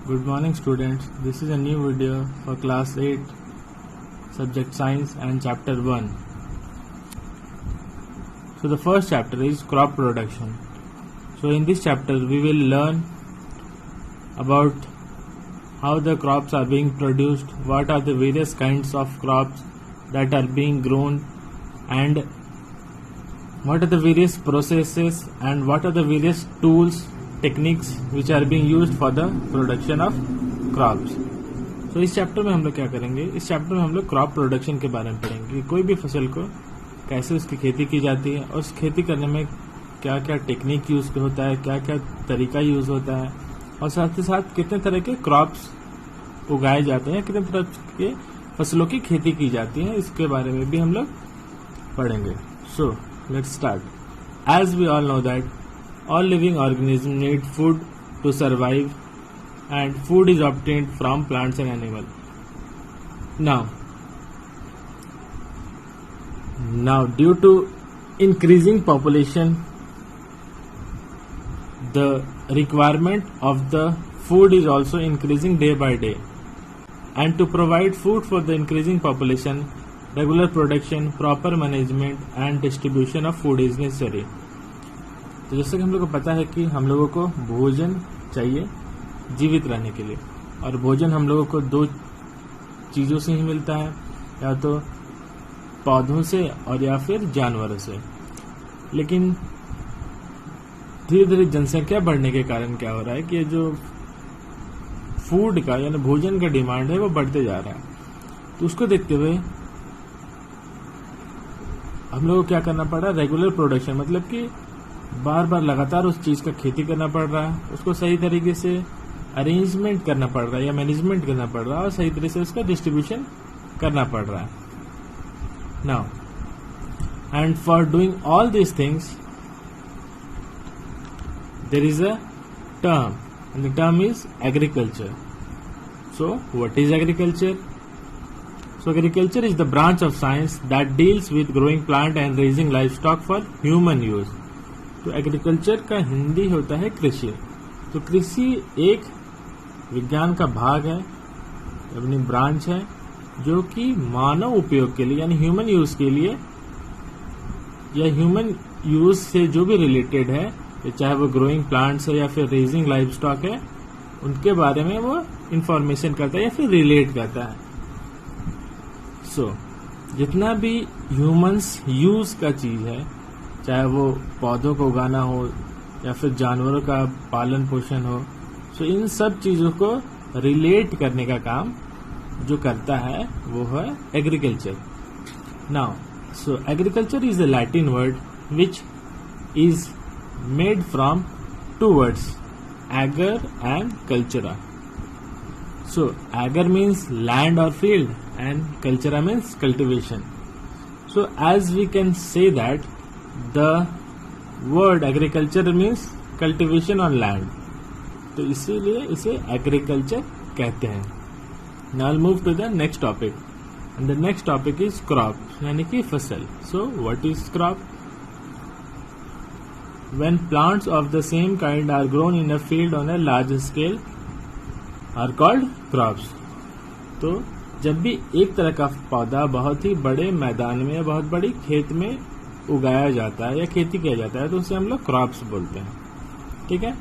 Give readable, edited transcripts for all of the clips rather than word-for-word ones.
Good morning students, this is a new video for class 8 subject science and chapter 1. So the first chapter is crop production. So in this chapter we will learn about how the crops are being produced, what are the various kinds of crops that are being grown, and what are the various processes and what are the various tools, techniques which are being used for the production of crops. So इस chapter में हम लोग क्या करेंगे, इस chapter में हम लोग क्रॉप प्रोडक्शन के बारे में पढ़ेंगे। कोई भी फसल को कैसे उसकी खेती की जाती है और उस खेती करने में क्या क्या टेक्निक यूज होता है, क्या क्या तरीका यूज होता है, और साथ ही साथ कितने तरह के क्रॉप्स उगाए जाते हैं, कितने तरह के फसलों की खेती की जाती है, इसके बारे में भी हम लोग पढ़ेंगे। So let's start. As we all know that all living organisms need food to survive, and food is obtained from plants and animals. Now due to increasing population, the requirement of the food is also increasing day by day, and to provide food for the increasing population, regular production, proper management and distribution of food is necessary. तो जैसे कि हम लोग को पता है कि हम लोगों को भोजन चाहिए जीवित रहने के लिए, और भोजन हम लोगों को दो चीज़ों से ही मिलता है, या तो पौधों से और या फिर जानवरों से। लेकिन धीरे धीरे जनसंख्या बढ़ने के कारण क्या हो रहा है कि जो फूड का यानी भोजन का डिमांड है वो बढ़ते जा रहा है। तो उसको देखते हुए हम लोगों को क्या करना पड़ रहा है, रेगुलर प्रोडक्शन, मतलब कि बार बार लगातार उस चीज का खेती करना पड़ रहा है, उसको सही तरीके से अरेंजमेंट करना पड़ रहा है या मैनेजमेंट करना पड़ रहा है, और सही तरीके से उसका डिस्ट्रीब्यूशन करना पड़ रहा है। Now and for doing all this things there is a term, and the term is agriculture. So what is agriculture? So agriculture is the branch of science that deals with growing plant and raising livestock for human use. तो agriculture का हिंदी होता है कृषि। तो कृषि एक विज्ञान का भाग है, अपनी ब्रांच है, जो कि मानव उपयोग के लिए यानी ह्यूमन यूज के लिए या ह्यूमन यूज से जो भी रिलेटेड है, चाहे वो ग्रोइंग प्लांट्स है या फिर रेजिंग लाइव स्टॉक है, उनके बारे में वो इंफॉर्मेशन करता है या फिर रिलेट करता है। सो जितना भी ह्यूमंस यूज का चीज है, चाहे वो पौधों को उगाना हो या फिर जानवरों का पालन पोषण हो, सो इन सब चीजों को रिलेट करने का काम जो करता है वो है agriculture. Now so agriculture is the Latin word which is made from two words, ager and cultura. So ager means land or field and cultura means cultivation. So as we can say that the word agriculture means cultivation on land, तो इसीलिए इसे agriculture कहते हैं। Now I'll move to the next topic, and the next topic is crop, यानी कि फसल। So what is crop? When plants of the same kind are grown in a field on a large scale are called crops. तो जब भी एक तरह का पौधा बहुत ही बड़े मैदान में या बहुत बड़ी खेत में उगाया जाता है या खेती किया जाता है, तो उसे हम लोग क्रॉप्स बोलते हैं। ठीक है।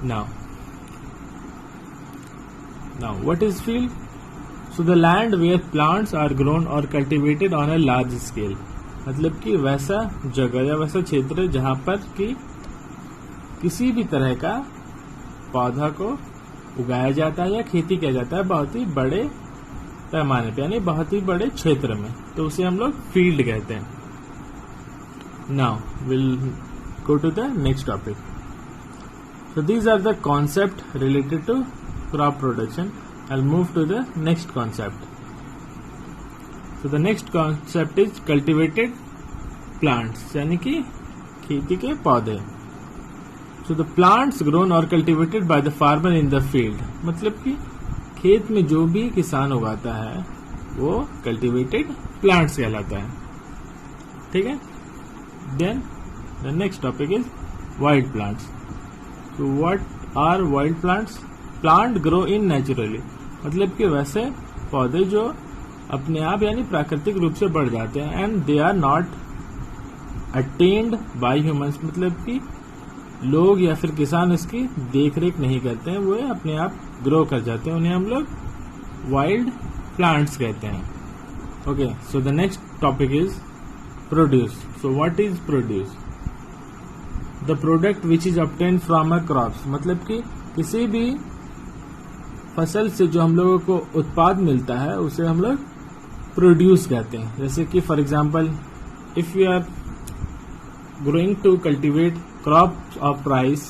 Now what is field? So the land where plants are grown और cultivated on a large scale, मतलब कि वैसा जगह या वैसा क्षेत्र जहां पर कि किसी भी तरह का पौधा को उगाया जाता है या खेती किया जाता है बहुत ही बड़े पैमाने पे, यानी बहुत ही बड़े क्षेत्र में, तो उसे हम लोग फील्ड कहते हैं। Now will go to the next topic. So these are the concept related to crop production. I will move to the next concept. So the next concept is cultivated plants, यानी कि खेती के पौधे। So the plants grown और cultivated by the farmer in the field, मतलब कि खेत में जो भी किसान उगाता है वो कल्टिवेटेड प्लांट्स कहलाता है। ठीक है। Then the next topic is wild plants. So what are wild plants? Plant grow in naturally, मतलब कि वैसे पौधे जो अपने आप यानी प्राकृतिक रूप से बढ़ जाते हैं, and they are not attend by humans, मतलब कि लोग या फिर किसान इसकी देख रेख नहीं करते हैं, वो अपने आप ग्रो कर जाते हैं, उन्हें हम लोग वाइल्ड प्लांट्स कहते हैं. Okay, so the next topic is produce. So what is produce? The product which is obtained from a crops, मतलब कि किसी भी फसल से जो हम लोगों को उत्पाद मिलता है उसे हम लोग प्रोड्यूस कहते हैं. जैसे कि for example, if you are growing to cultivate crop of rice,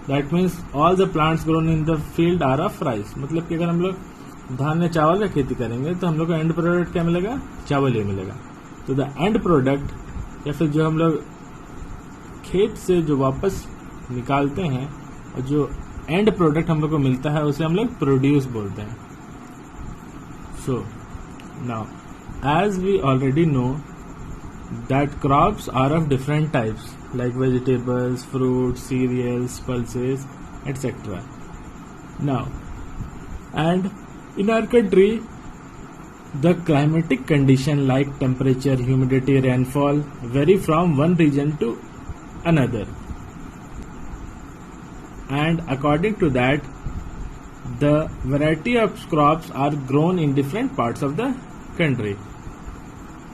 that means all the plants grown in the field are of rice. मतलब कि अगर हम लोग धान या चावल का खेती करेंगे तो हम लोग को एंड प्रोडक्ट क्या मिलेगा? चावल ही मिलेगा. तो द एंड प्रोडक्ट या फिर जो हम लोग खेत से जो वापस निकालते हैं और जो एंड प्रोडक्ट हम लोग को मिलता है उसे हम लोग प्रोड्यूस बोलते हैं. So now as we already know that crops are of different types like vegetables, fruits, cereals, pulses, etc. Now, and in our country, the climatic condition like temperature, humidity, rainfall vary from one region to another. And according to that, the variety of crops are grown in different parts of the country.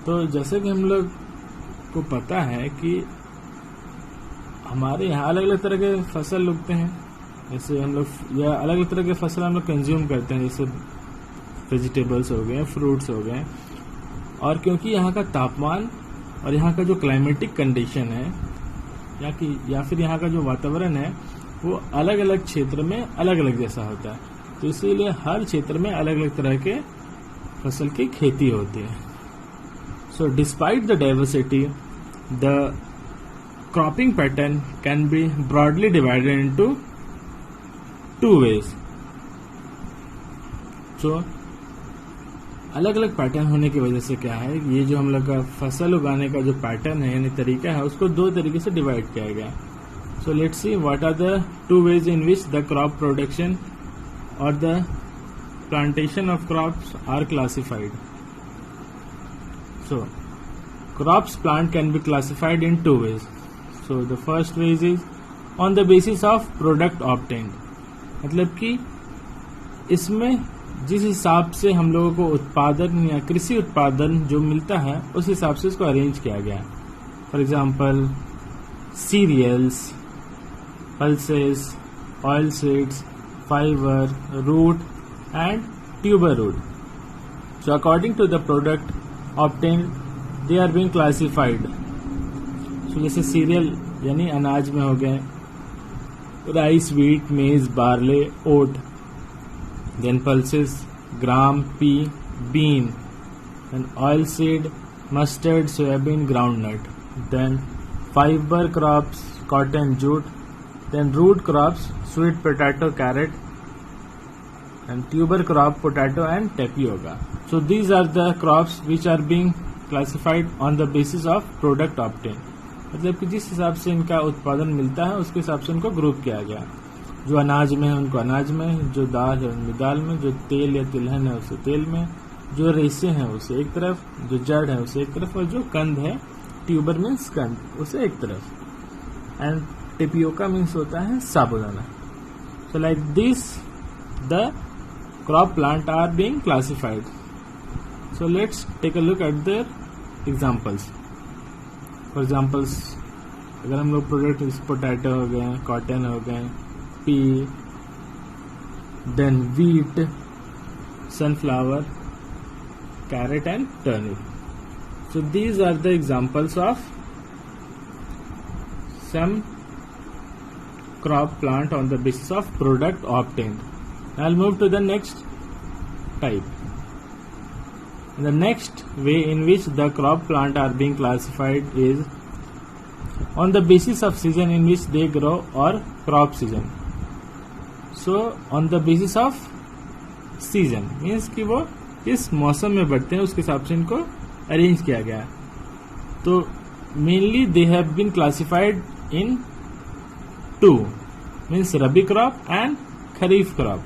तो जैसे कि हम लोग को पता है कि हमारे यहाँ अलग अलग तरह के फसल उगते हैं, जैसे हम लोग या अलग अलग तरह के फसल हम लोग कंज्यूम करते हैं, जैसे वेजिटेबल्स हो गए, फ्रूट्स हो गए. और क्योंकि यहाँ का तापमान और यहाँ का जो क्लाइमेटिक कंडीशन है या फिर यहाँ का जो वातावरण है वो अलग अलग क्षेत्र में अलग अलग जैसा होता है, तो इसीलिए हर क्षेत्र में अलग अलग तरह के फसल की खेती होती है. So despite the diversity, the cropping pattern can be broadly divided into two ways. So अलग अलग पैटर्न होने की वजह से क्या है, ये जो हम लोग का फसल उगाने का जो पैटर्न है यानी तरीका है उसको दो तरीके से डिवाइड किया गया. So let's see what are the two ways in which the crop production or the plantation of crops are classified. So crops plant can be classified in two ways. So the first way is on the basis of product obtained, मतलब कि इसमें जिस हिसाब से हम लोगों को उत्पादन या कृषि उत्पादन जो मिलता है उस हिसाब से इसको अरेंज किया गया है. For example cereals, pulses, oil seeds, fibre, root and tuber root. So according to the product obtained they are being classified. जैसे सीरियल यानी अनाज में हो गए rice, wheat, maize, barley, oat. Then pulses, gram, pea, bean. Then oil seed, mustard, soybean, groundnut. Then fibre crops, cotton, jute. Then root crops, sweet potato, carrot. And tuber crop, potato and tapioca. So these are the crops which are being classified on the basis of product obtain. मतलब कि जिस हिसाब से इनका उत्पादन मिलता है उसके हिसाब से इनको ग्रुप किया गया. जो अनाज में है उनको अनाज में, जो दाल है उनमें दाल में, जो तेल या तिलहन है उसे तेल में, जो रेसे हैं उसे एक तरफ, जो जड़ है उसे एक तरफ, और जो कंद है, ट्यूबर मीन्स कंद, उसे एक तरफ. एंड टेपियोका मीन्स होता है साबुदाना. So like this the crop plant are being classified. So let's take a look at their examples. For examples अगर हम लोग प्रोडक्ट पोटैटो हो गए, कॉटन हो गए, pea, then wheat, sunflower, carrot and turnip. So these are the examples of some crop plant on the basis of product obtained. I'll move to the next type. The next way in which the crop plant are being classified is on the basis of season in which they grow or crop season. So on the basis of season means कि वो किस मौसम में बढ़ते हैं उसके हिसाब से इनको अरेंज किया गया है. तो mainly they have been classified in two means rabi crop and Kharif crop.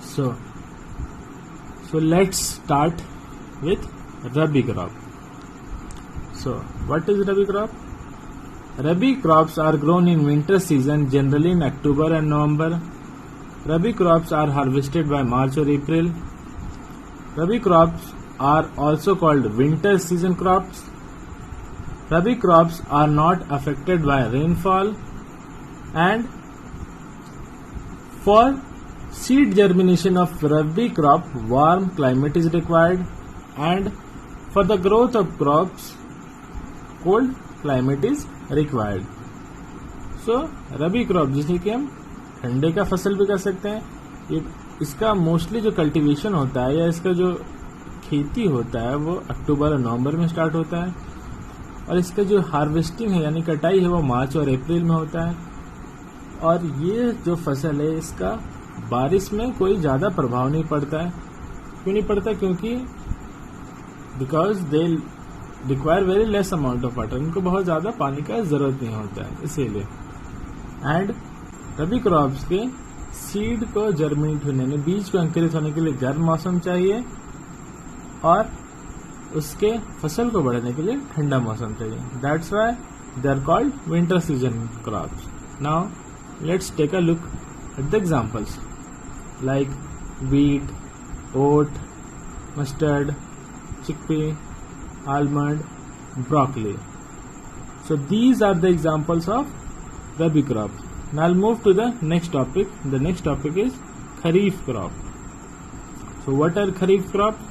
So let's start with Rabi crop. So what is Rabi crop? Rabi crops are grown in winter season, generally in October and November. Rabi crops are harvested by March or April. Rabi crops are also called winter season crops. Rabi crops are not affected by rainfall, and for seed germination of Rabi crop, warm climate is required, and for the growth of crops, cold climate is required. So rabi crop जिसे कि हम ठंडे का फसल भी कर सकते हैं, ये इसका मोस्टली जो कल्टीवेशन होता है या इसका जो खेती होता है वो अक्टूबर और नवंबर में स्टार्ट होता है, और इसका जो हार्वेस्टिंग है यानी कटाई है वो मार्च और अप्रैल में होता है. और ये जो फसल है इसका बारिश में कोई ज़्यादा प्रभाव नहीं पड़ता है. क्यों नहीं पड़ता? क्योंकि because they require very less amount of water, इनको बहुत ज़्यादा पानी का ज़रूरत नहीं होता है इसीलिए. एंड रबी क्रॉप्स के सीड को जर्मिनेट होने यानी बीज को अंकुरित होने के लिए गर्म मौसम चाहिए, और उसके फसल को बढ़ने के लिए ठंडा मौसम चाहिए. That's why they are called winter season crops. Now let's take a look at the examples like wheat, oat, mustard, chickpea, almond, broccoli. So these are the examples of Rabi crop. Now I'll move to the next topic. The next topic is Kharif crop. So what are Kharif crops?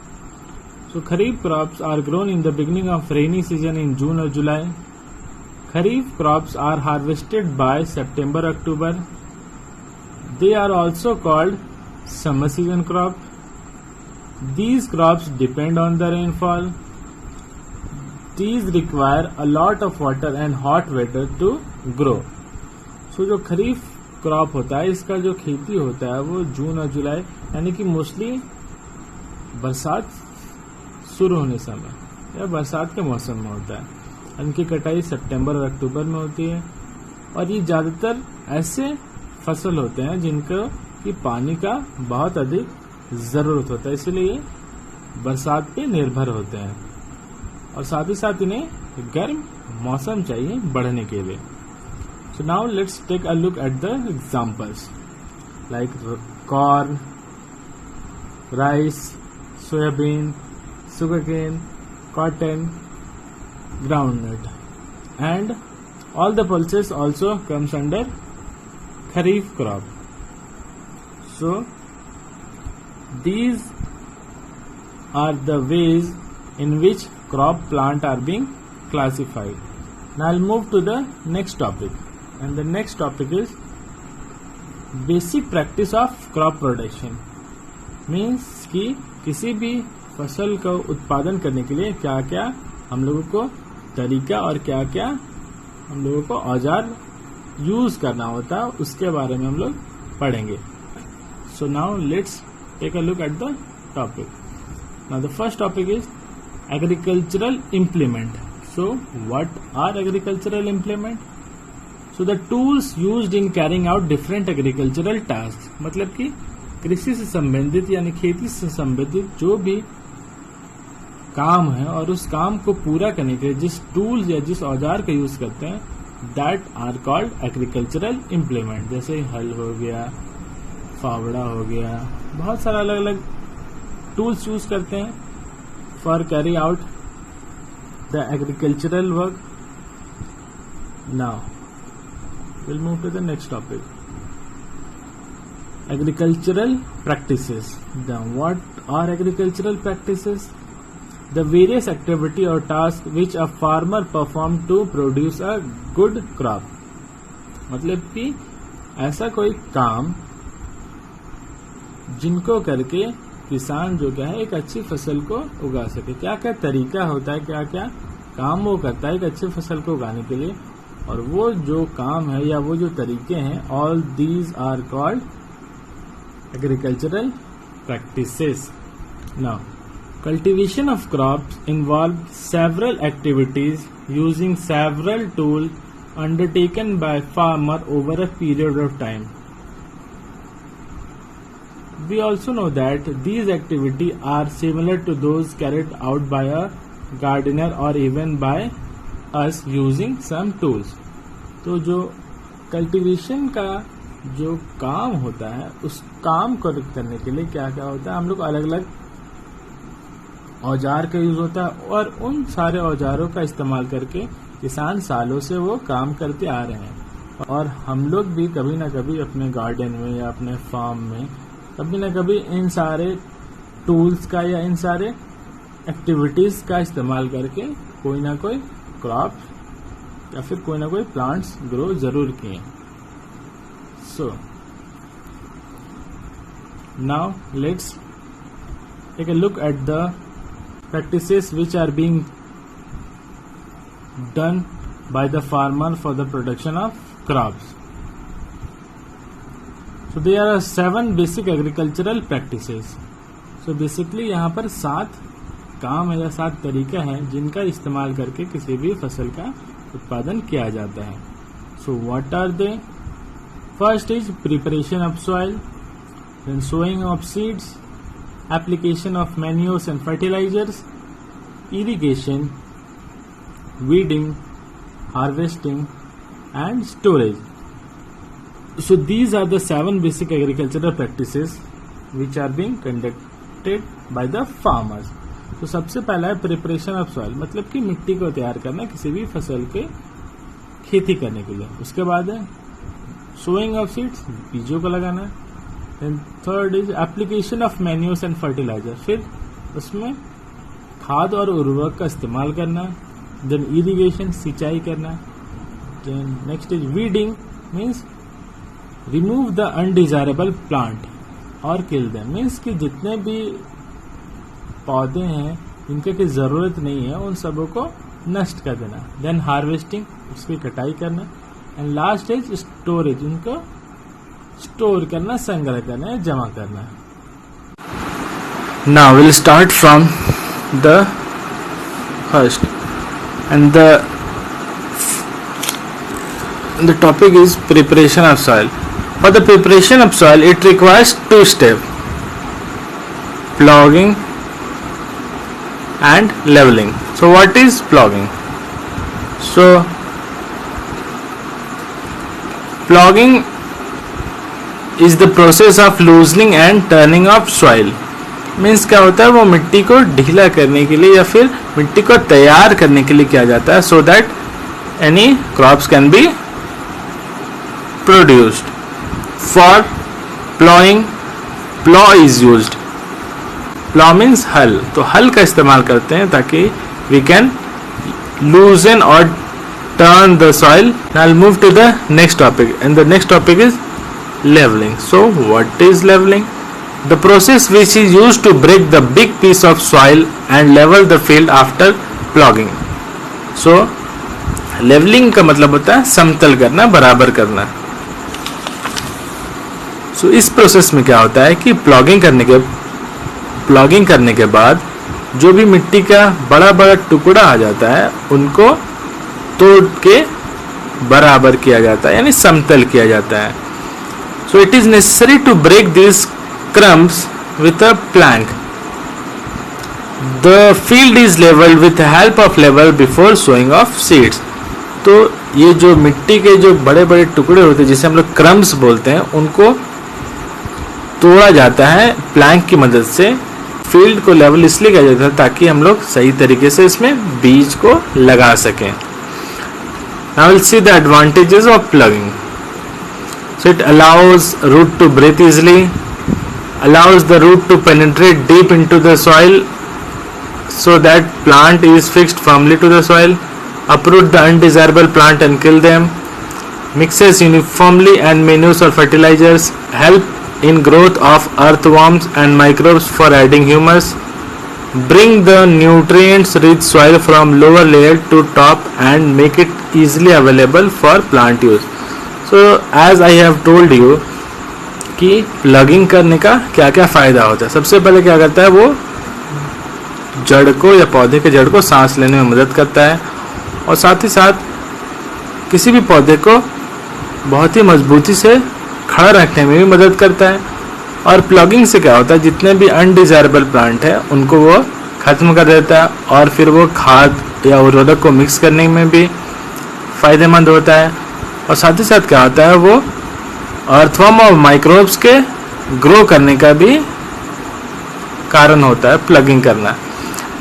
So Kharif crops are grown in the beginning of rainy season in June or July. Kharif crops are harvested by September, October. They are also called summer season crop. These crops depend on the rainfall. These require a lot of water and hot weather to grow. So जो खरीफ crop होता है इसका जो खेती होता है वो जून और जुलाई यानी कि मोस्टली बरसात शुरू होने समय या बरसात के मौसम में होता है. इनकी कटाई सितंबर और अक्टूबर में होती है, और ये ज़्यादातर ऐसे फसल होते हैं जिनको कि पानी का बहुत अधिक ज़रूरत होता है, इसलिए ये बरसात पे निर्भर होते हैं, और साथ ही साथ इन्हें गर्म मौसम चाहिए बढ़ने के लिए. So now let's take a look at the examples like corn, rice, soybean, sugarcane, cotton, groundnut, and all the pulses also comes under Kharif crop. So these are the ways in which crop plant are being classified. Now I'll move to the next topic, and the next topic is basic practice of crop production. Means कि किसी भी फसल का उत्पादन करने के लिए क्या क्या हम लोगों को तरीका और क्या क्या हम लोगों को औजार यूज करना होता है उसके बारे में हम लोग पढ़ेंगे. So now let's take a look at the topic. Now the first topic is agricultural implement. So what are agricultural implement? So the tools used in carrying out different agricultural task. मतलब कि कृषि से संबंधित यानी खेती से संबंधित जो भी काम है और उस काम को पूरा करने के लिए जिस टूल्स या जिस औजार का यूज करते हैं that are called agricultural implement. जैसे हल हो गया, फावड़ा हो गया, बहुत सारा अलग अलग टूल्स यूज करते हैं for carry out the agricultural work. Now will move to the next topic, agricultural practices. Then what are agricultural practices? The various activity or task which a farmer perform to produce a good crop. मतलब कि ऐसा कोई काम जिनको करके किसान जो क्या है एक अच्छी फसल को उगा सके. क्या क्या तरीका होता है, क्या क्या काम वो करता है एक अच्छी फसल को उगाने के लिए, और वो जो काम है या वो जो तरीके हैं all these are called agricultural practices. Now, cultivation of crops involves several activities using several tools undertaken by farmer over a period of time. We also know that these activities are similar to those carried out by a gardener or even by us using some tools. तो जो cultivation का जो काम होता है उस काम को करने के लिए क्या क्या होता है, हम लोग अलग अलग औजार का यूज होता है और उन सारे औजारों का इस्तेमाल करके किसान सालों से वो काम करते आ रहे हैं। और हम लोग भी कभी ना कभी अपने गार्डन में या अपने फार्म में कभी ना कभी इन सारे टूल्स का या इन सारे एक्टिविटीज का इस्तेमाल करके कोई ना कोई क्रॉप या फिर कोई ना कोई प्लांट्स ग्रो जरूर किए। So now let's take a look at the practices which are being done by the farmer for the production of crops. So there are 7 basic agricultural practices. So basically यहाँ पर 7 काम है या 7 तरीका है जिनका इस्तेमाल करके किसी भी फसल का उत्पादन किया जाता है। So what are they? First is preparation of soil, then sowing of seeds, application of manures and fertilizers, irrigation, weeding, harvesting and storage. So these are the 7 basic agricultural practices which are being conducted by the farmers. तो सबसे पहला है preparation of soil, मतलब कि मिट्टी को तैयार करना किसी भी फसल के खेती करने के लिए। उसके बाद है सोइंग ऑफ सीड्स, बीजों को लगाना। Then third is application of manures and fertiliser, फिर उसमें खाद और उर्वरक का इस्तेमाल करना। देन इरिगेशन, सिंचाई करना। Then next is weeding, means remove the undesirable plant और किल देम, मीन्स कि जितने भी पौधे हैं जिनके की जरूरत नहीं है उन सबों को नष्ट कर देना। देन हार्वेस्टिंग, उसकी कटाई करना। एंड लास्ट इज स्टोरेज, उनको स्टोर करना, संग्रह करना या जमा करना। Now will start from the first and the topic is preparation of soil. For the preparation of soil, it requires 2 steps: ploughing and leveling. So what is ploughing? So ploughing is the process of loosening and turning of soil. Means क्या होता है, वो मिट्टी को ढीला करने के लिए या फिर मिट्टी को तैयार करने के लिए किया जाता है, so that any crops can be produced. For plowing, plow is used. Plow means हल, तो हल का इस्तेमाल करते हैं ताकि we can loosen or turn the soil. Now I'll move to the next topic, and the next topic is leveling. So what is leveling? The process which is used to break the big piece of soil and level the field after ploughing. So leveling का मतलब होता है समतल करना, बराबर करना। So इस process में क्या होता है कि प्लॉगिंग करने के बाद जो भी मिट्टी का बड़ा बड़ा टुकड़ा आ जाता है उनको तोड़ के बराबर किया जाता है, यानी समतल किया जाता है। So it is necessary to break these crumbs with a plank. The field is leveled with the help of level before sowing of seeds. तो ये जो मिट्टी के जो बड़े बड़े टुकड़े होते हैं जिसे हम लोग क्रम्स बोलते हैं, उनको तोड़ा जाता है प्लैंक की मदद से। फील्ड को लेवल इसलिए किया जाता है ताकि हम लोग सही तरीके से इसमें बीज को लगा सकें। Now we'll see the advantages of ploughing. So it allows root to breathe easily, allows the root to penetrate deep into the soil so that plant is fixed firmly to the soil, uproot the undesirable plant and kill them, mixes uniformly and manures or fertilizers, help in growth of earthworms and microbes for adding humus, bring the nutrients rich soil from lower layer to top and make it easily available for plant use. So as I have told you कि plugging करने का क्या क्या फायदा होता है। सबसे पहले क्या करता है, वो जड़ को या पौधे के जड़ को सांस लेने में मदद करता है और साथ ही साथ किसी भी पौधे को बहुत ही मजबूती से खड़ा रखने में भी मदद करता है। और प्लॉगिंग से क्या होता है, जितने भी अनडिजायरेबल प्लांट है उनको वो खत्म कर देता है, और फिर वो खाद या उर्वरक को मिक्स करने में भी फायदेमंद होता है। और साथ ही साथ क्या होता है, वो अर्थवर्म और माइक्रोब्स के ग्रो करने का भी कारण होता है प्लगिंग करना,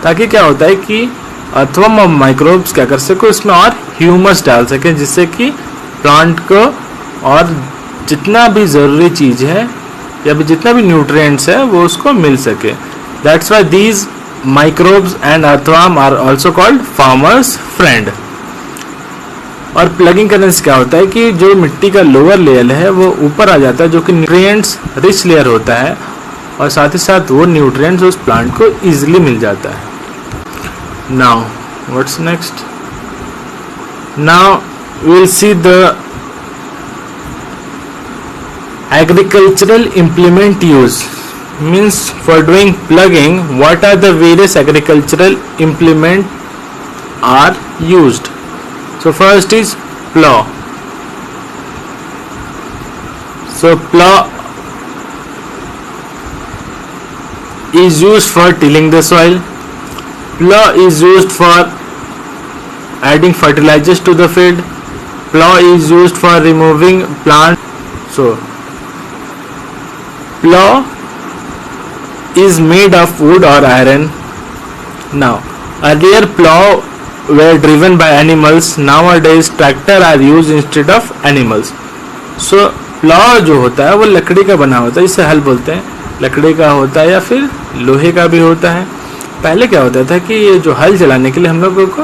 ताकि क्या होता है कि अर्थवर्म और माइक्रोब्स क्या कर सके, उसमें और ह्यूमस डाल सके, जिससे कि प्लांट को और जितना भी ज़रूरी चीज़ है या फिर जितना भी न्यूट्रिएंट्स है वो उसको मिल सके। That's why these microbes and earthworm are also called farmers friend. और प्लगिंग करने से क्या होता है कि जो मिट्टी का लोअर लेयर है वो ऊपर आ जाता है, जो कि न्यूट्रिएंट्स रिच लेयर होता है, और साथ ही साथ वो न्यूट्रिएंट्स उस प्लांट को इजीली मिल जाता है। Now what's next, now we will see the agricultural implement use. Means for doing plugging, what are the various agricultural implement are used? So first is plow. So plow is used for tilling the soil. Plow is used for adding fertilizers to the field. Plow is used for removing plants. So plow is made of wood or iron. Now, earlier plow were driven by animals. Nowadays tractor are used instead of animals. So plow जो होता है वो लकड़ी का बना होता है, इसे हल बोलते हैं, लकड़ी का होता है या फिर लोहे का भी होता है। पहले क्या होता था कि ये जो हल चलाने के लिए हम लोगों को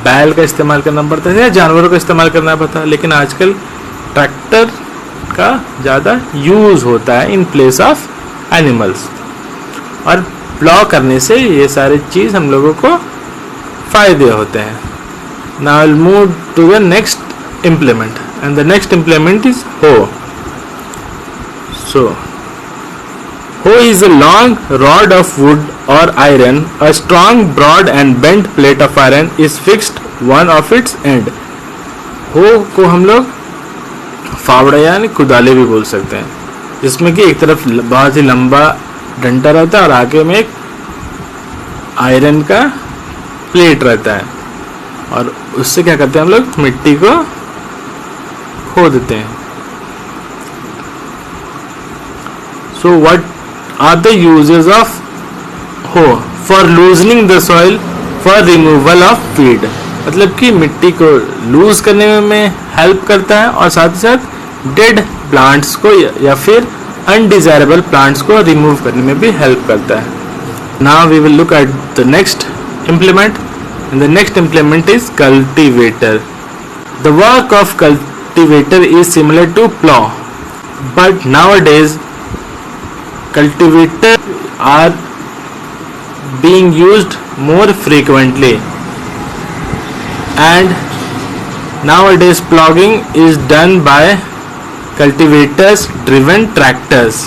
बैल का इस्तेमाल करना पड़ता था या जानवरों का इस्तेमाल करना पड़ता, लेकिन आजकल ट्रैक्टर का ज़्यादा यूज़ होता है इन प्लेस ऑफ एनिमल्स। और प्लॉ करने से ये सारी चीज़ हम लोगों को फ़ायदे होते हैं। Now will move to the next implement, and the next implement is hoe. So hoe is a long rod of wood or iron, a strong broad and bent plate of iron is fixed one of its end. Hoe को हम लोग फावड़ा यानी कुदाले भी बोल सकते हैं, जिसमें कि एक तरफ बहुत ही लंबा डंडा रहता है और आगे में एक आयरन का प्लेट रहता है, और उससे क्या करते हैं हम लोग मिट्टी को खोदते हैं। So what are the uses of hoe? For loosening the soil, for removal of feed, मतलब कि मिट्टी को लूज करने में हेल्प करता है, और साथ ही साथ डेड प्लांट्स को या फिर अनडिजायरेबल प्लांट्स को रिमूव करने में भी हेल्प करता है। Now we will look at the next implement, and the next implement is cultivator. The work of cultivator is similar to plough, but nowadays cultivator are being used more frequently, and nowadays ploughing is done by cultivators driven tractors,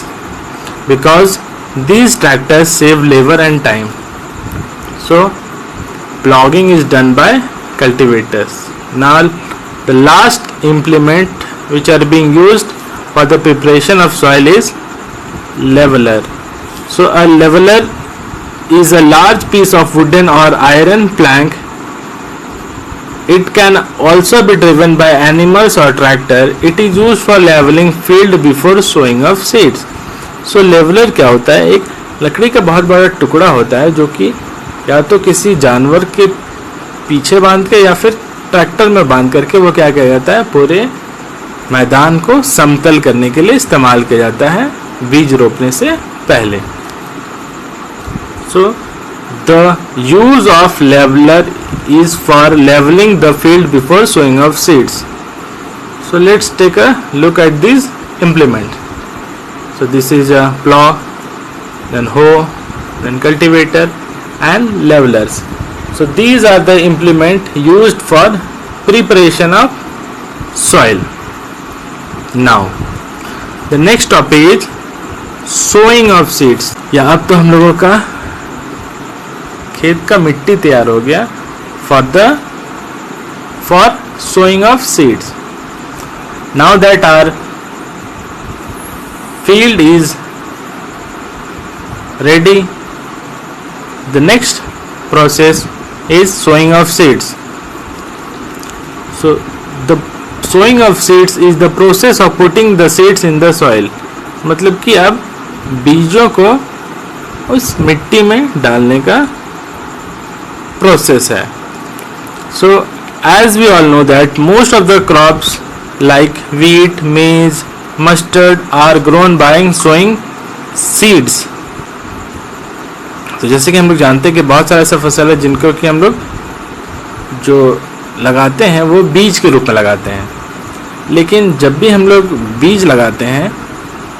because these tractors save labor and time. So ploughing is done by cultivators. Now the last implement which are being used for the preparation of soil is leveler. So a leveler is a large piece of wooden or iron plank. It can also be driven by animals or tractor. It is used for leveling field before sowing of seeds. So leveler क्या होता है? एक लकड़ी का बहुत बड़ा टुकड़ा होता है जो कि या तो किसी जानवर के पीछे बांध के या फिर ट्रैक्टर में बांध करके वो क्या किया जाता है, पूरे मैदान को समतल करने के लिए इस्तेमाल किया जाता है बीज रोपने से पहले. So the use of leveler is for leveling the field before sowing of seeds. So let's take a look at this implement. So this is a plow, then hoe, then cultivator and levelers. So these are the implement used for preparation of soil. Now the next topic is sowing of seeds. या अब तो हम लोगों का खेत का मिट्टी तैयार हो गया for sowing of seeds. Now that our field is ready. The next process is sowing of seeds. So the sowing of seeds is the process of putting the seeds in the soil. मतलब कि अब बीजों को उस मिट्टी में डालने का प्रोसेस है. So as we all know that most of the crops like wheat, maize, mustard are grown by sowing seeds. तो जैसे कि हम लोग जानते हैं कि बहुत सारे ऐसे फसल है जिनको कि हम लोग जो लगाते हैं वो बीज के रूप में लगाते हैं. लेकिन जब भी हम लोग बीज लगाते हैं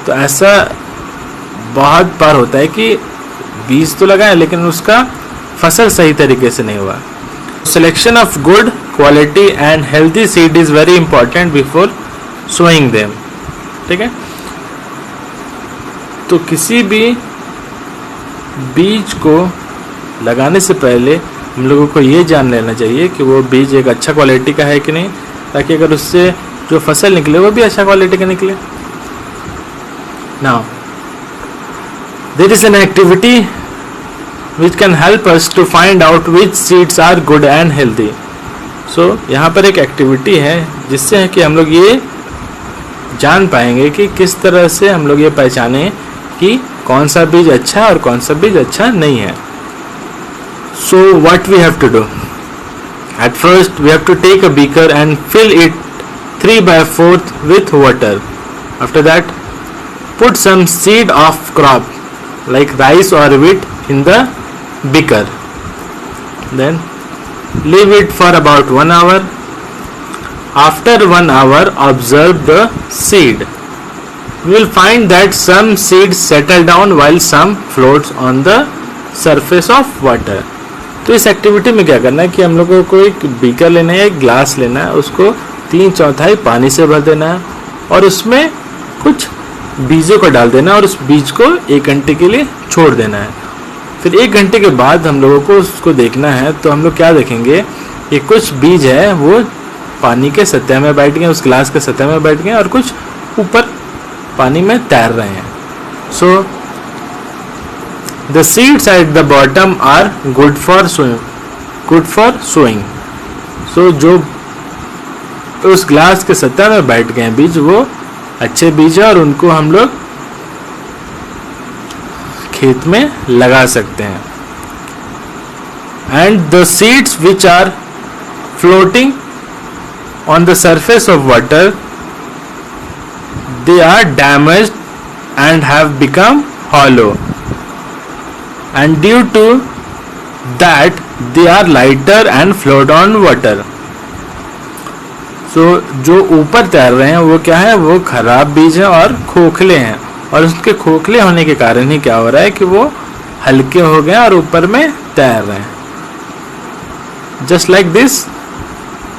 तो ऐसा बहुत बार होता है कि बीज तो लगाए लेकिन उसका फसल सही तरीके से नहीं हुआ. Selection of good quality and healthy seed is very important before sowing them. ठीक है. तो किसी भी बीज को लगाने से पहले हम लोगों को ये जान लेना चाहिए कि वो बीज एक अच्छा क्वालिटी का है कि नहीं, ताकि अगर उससे जो फसल निकले वो भी अच्छा क्वालिटी का निकले. Now there is an activity which can help us to find out which seeds are good and healthy. So यहाँ पर एक एक्टिविटी है जिससे है कि हम लोग ये जान पाएंगे कि किस तरह से हम लोग ये पहचाने कि कौन सा बीज अच्छा है और कौन सा बीज अच्छा नहीं है. So what we have to do? At first we have to take a beaker and fill it 3/4 with water. After that put some seed of crop like rice or wheat in the beaker. Then leave it for about 1 hour. After 1 hour observe the seed. You will find that some seeds settle down while some floats on the surface of water. तो इस activity में क्या करना है कि हम लोगों को एक बीकर लेना है, एक ग्लास लेना है, उसको 3/4 पानी से भर देना है और उसमें कुछ बीजों को डाल देना है और उस बीज को 1 घंटे के लिए छोड़ देना है. फिर 1 घंटे के बाद हम लोगों को उसको देखना है. तो हम लोग क्या देखेंगे कि कुछ बीज है वो पानी के सतह में बैठ गए, उस ग्लास के सतह में बैठ गए और कुछ ऊपर पानी में तैर रहे हैं. So the seeds at the bottom are good for sowing. So जो उस ग्लास के सतह में बैठ गए बीज वो अच्छे बीज है और उनको हम लोग खेत में लगा सकते हैं. And the seeds which are floating on the surface of water they are damaged and have become hollow, and due to that they are lighter and float on water. So जो ऊपर तैर रहे हैं वो क्या है, वो खराब बीज है और खोखले हैं और उसके खोखले होने के कारण ही क्या हो रहा है कि वो हल्के हो गए और ऊपर में तैर रहे हैं. Just like this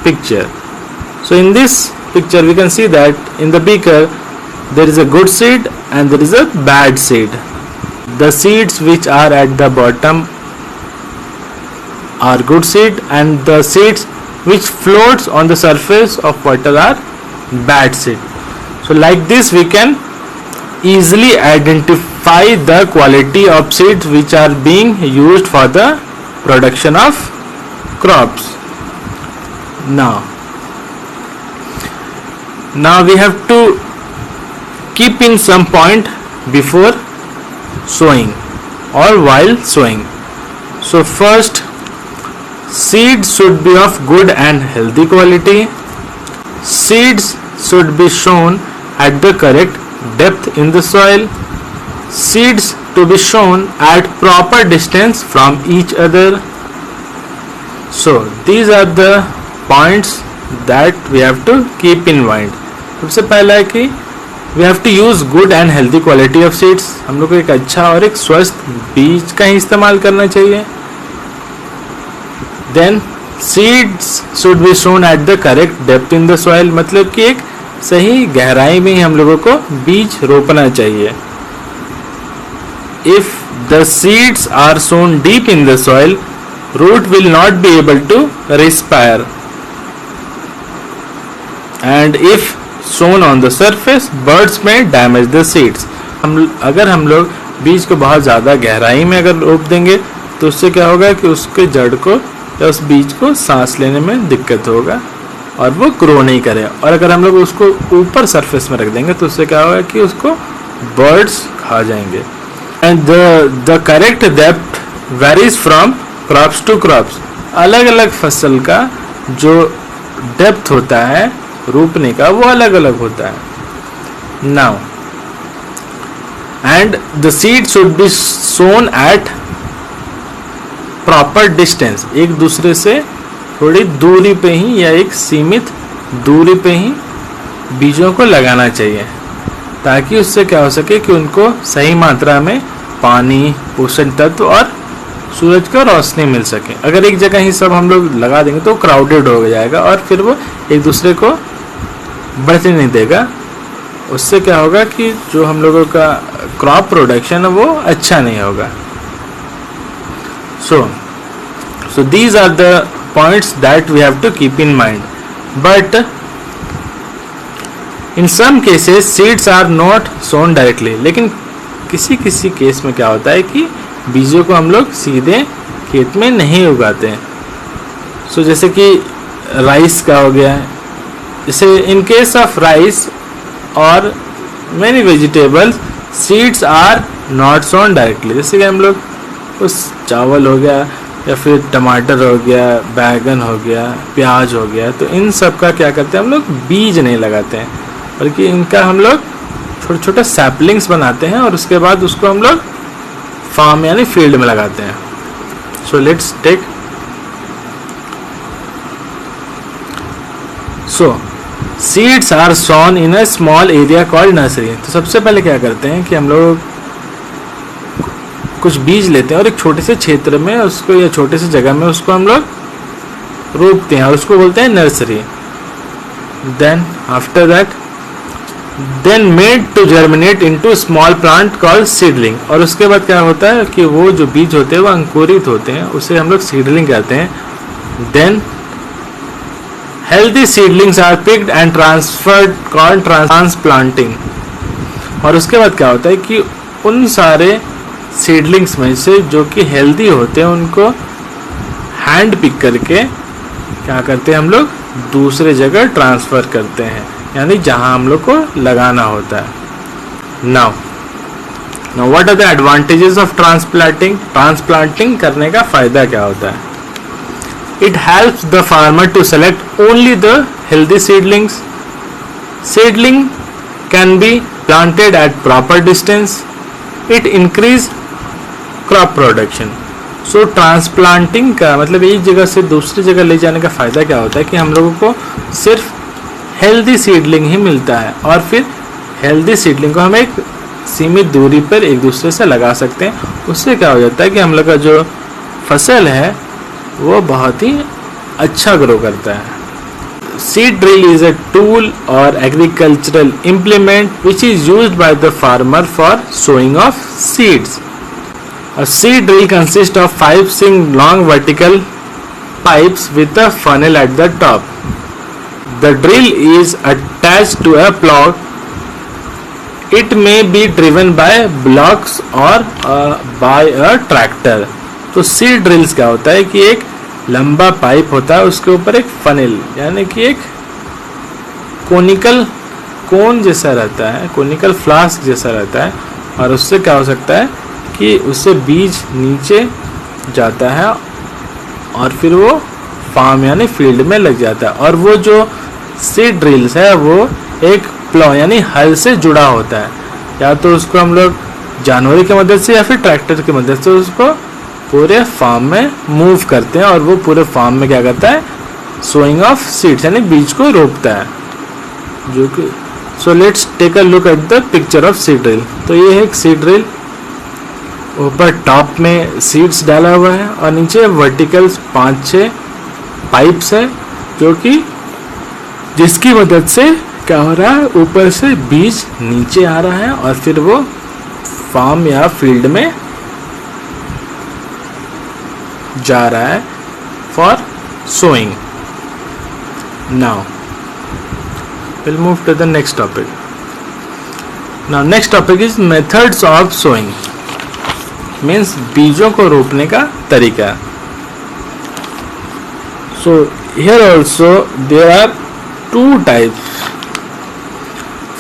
picture. So in this picture we can see that in the beaker there is a good seed and there is a bad seed. The seeds which are at the bottom are good seed and the seeds which floats on the surface of water are bad seed. So like this we can easily identify the quality of seeds which are being used for the production of crops. Now we have to keep in some point before sowing or while sowing. So first, seeds should be of good and healthy quality. Seeds should be sown at the correct depth in the soil. Seeds to be sown at proper distance from each other. So these are the points that we have to keep in mind. सबसे पहला है कि we have to use good and healthy quality of seeds. हम लोग को एक अच्छा और एक स्वस्थ बीज का ही इस्तेमाल करना चाहिए. Then seeds should be sown at the correct depth in the soil. मतलब कि एक सही गहराई में ही हम लोगों को बीज रोपना चाहिए. If the seeds are sown deep in the soil, root will not be able to respire. And if sown on the surface, birds may damage the seeds. अगर हम लोग बीज को बहुत ज़्यादा गहराई में अगर रोप देंगे तो उससे क्या होगा कि उसके जड़ को या उस बीज को सांस लेने में दिक्कत होगा और वो ग्रो नहीं करे। और अगर हम लोग उसको ऊपर सरफेस में रख देंगे तो उससे क्या होगा कि उसको बर्ड्स खा जाएंगे। And the correct depth varies from crops to crops. अलग अलग फसल का जो डेप्थ होता है रोपने का वो अलग अलग होता है। Now and the seed should be sown at proper distance. एक दूसरे से थोड़ी दूरी पे ही या एक सीमित दूरी पे ही बीजों को लगाना चाहिए ताकि उससे क्या हो सके कि उनको सही मात्रा में पानी, पोषक तत्व और सूरज का रोशनी मिल सके। अगर एक जगह ही सब हम लोग लगा देंगे तो क्राउडेड हो जाएगा और फिर वो एक दूसरे को बढ़ने नहीं देगा। उससे क्या होगा कि जो हम लोगों का क्रॉप प्रोडक्शन है वो अच्छा नहीं होगा। So these are the points that we have to keep in mind. But in some cases seeds are not sown directly. लेकिन किसी किसी केस में क्या होता है कि बीजों को हम लोग सीधे खेत में नहीं उगाते हैं। So जैसे कि राइस का हो गया, जैसे in case of rice और many vegetables seeds are not sown directly. जैसे कि हम लोग उस चावल हो गया या फिर टमाटर हो गया, बैगन हो गया, प्याज हो गया, तो इन सब का क्या करते हैं हम लोग बीज नहीं लगाते हैं बल्कि इनका हम लोग छोटे छोटे सैपलिंग्स बनाते हैं और उसके बाद उसको हम लोग फार्म यानी फील्ड में लगाते हैं। So let's take seeds are sown in a small area called nursery. तो सबसे पहले क्या करते हैं कि हम लोग कुछ बीज लेते हैं और एक छोटे से क्षेत्र में उसको या छोटे से जगह में उसको हम लोग रोपते हैं और उसको बोलते हैं nursery. Then after that then made to germinate into small plant called seedling. और उसके बाद क्या होता है कि वो जो बीज होते हैं वो अंकुरित होते हैं, उसे हम लोग सीडलिंग कहते हैं। Then healthy seedlings are picked and transferred called transplanting. और उसके बाद क्या होता है कि उन सारे सीडलिंग्स में से जो कि हेल्दी होते हैं उनको हैंड पिक करके क्या करते हैं हम लोग दूसरे जगह ट्रांसफ़र करते हैं, यानी जहां हम लोग को लगाना होता है। Now what are the advantages of transplanting. Transplanting करने का फ़ायदा क्या होता है? It helps the farmer to select only the healthy seedlings. Seedling can be planted at proper distance. It increase crop production. So transplanting का मतलब एक जगह से दूसरी जगह ले जाने का फ़ायदा क्या होता है कि हम लोगों को सिर्फ हेल्दी सीडलिंग ही मिलता है और फिर हेल्दी सीडलिंग को हम एक सीमित दूरी पर एक दूसरे से लगा सकते हैं। उससे क्या हो जाता है कि हम लोग का जो फसल है वो बहुत ही अच्छा ग्रो करता है। Seed drill is a tool or agricultural implement which is used by the farmer for sowing of seeds. A seed drill consists of 5 long vertical pipes with a funnel at the top. The drill is attached to a plow. It may be driven by blocks or by a tractor. तो seed drills क्या होता है कि एक लंबा pipe होता है, उसके ऊपर एक फनिल यानी कि एक कोन जैसा रहता है, कोनिकल फ्लास्क जैसा रहता है और उससे क्या हो सकता है कि उससे बीज नीचे जाता है और फिर वो फार्म यानी फील्ड में लग जाता है। और वो जो सीड ड्रिल्स है वो एक प्लॉ यानी हल से जुड़ा होता है, या तो उसको हम लोग जानवरों की मदद से या फिर ट्रैक्टर की मदद से उसको पूरे फार्म में मूव करते हैं और वो पूरे फार्म में क्या करता है सोइंग ऑफ सीड्स यानी बीज को रोपता है। जो कि so let's take a look at the picture of seed drill. तो ये है एक सीड ड्रिल, ऊपर टॉप में सीड्स डाला हुआ है और नीचे वर्टिकल 5-6 पाइप्स है जो कि जिसकी मदद से क्या हो रहा है ऊपर से बीज नीचे आ रहा है और फिर वो फार्म या फील्ड में जा रहा है for sowing. Now we'll move to the next topic. Now next topic is methods of sowing. Means बीजों को रोपने का तरीका. So here also there are 2 types.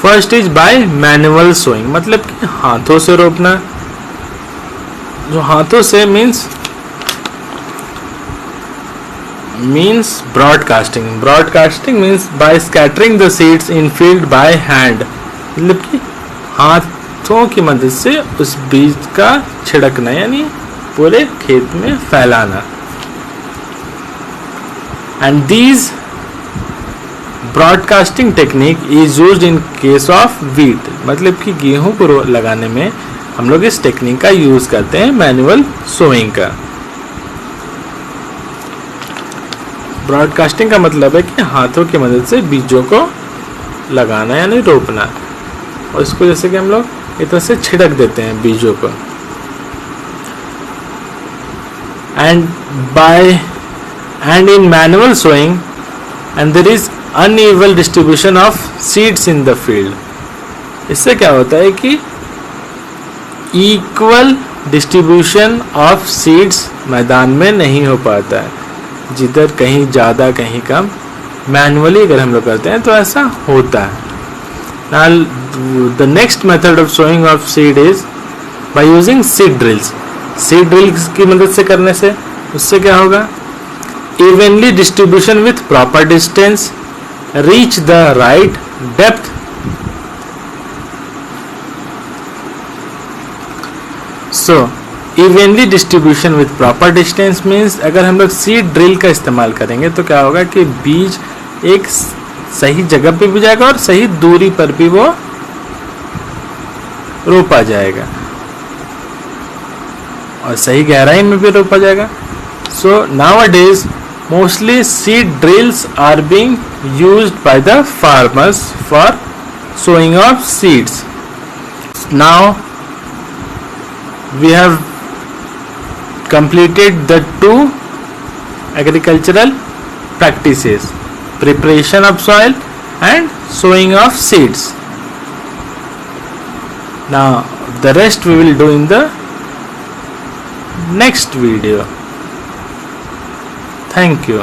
First is by manual sowing, मतलब कि हाथों से रोपना. जो हाथों से means broadcasting. Broadcasting means by scattering the seeds in field by hand. मतलब कि हाथों की मदद से उस बीज का छिड़कना, यानी पूरे खेत में फैलाना. And these broadcasting technique is used in case of wheat. मतलब कि गेहूं को लगाने में हम लोग इस टेक्निक का यूज करते हैं, मैनुअल सोइंग का. ब्रॉडकास्टिंग का मतलब है कि हाथों की मदद से बीजों को लगाना यानी रोपना, और इसको जैसे कि हम लोग इस तरह से छिड़क देते हैं बीजों को. And in manual sowing and there is uneven distribution of seeds in the field. इससे क्या होता है कि इक्वल डिस्ट्रीब्यूशन ऑफ सीड्स मैदान में नहीं हो पाता है, जिधर कहीं ज़्यादा कहीं कम. मैनुअली अगर हम लोग करते हैं तो ऐसा होता है. The next method of sowing of seed is by using seed drills. Seed drills की मदद से करने से उससे क्या होगा, evenly distribution with proper distance, reach the right depth. So evenly distribution with proper distance means अगर हम लोग सीड ड्रिल का इस्तेमाल करेंगे तो क्या होगा कि बीज एक सही जगह पे भी जाएगा और सही दूरी पर भी वो रोपा जाएगा और सही गहराई में भी रोपा जाएगा. So nowadays mostly seed drills are being used by the farmers for sowing of seeds. Now we have completed the 2 agricultural practices, preparation of soil and sowing of seeds. Now the rest we will do in the next video. Thank you.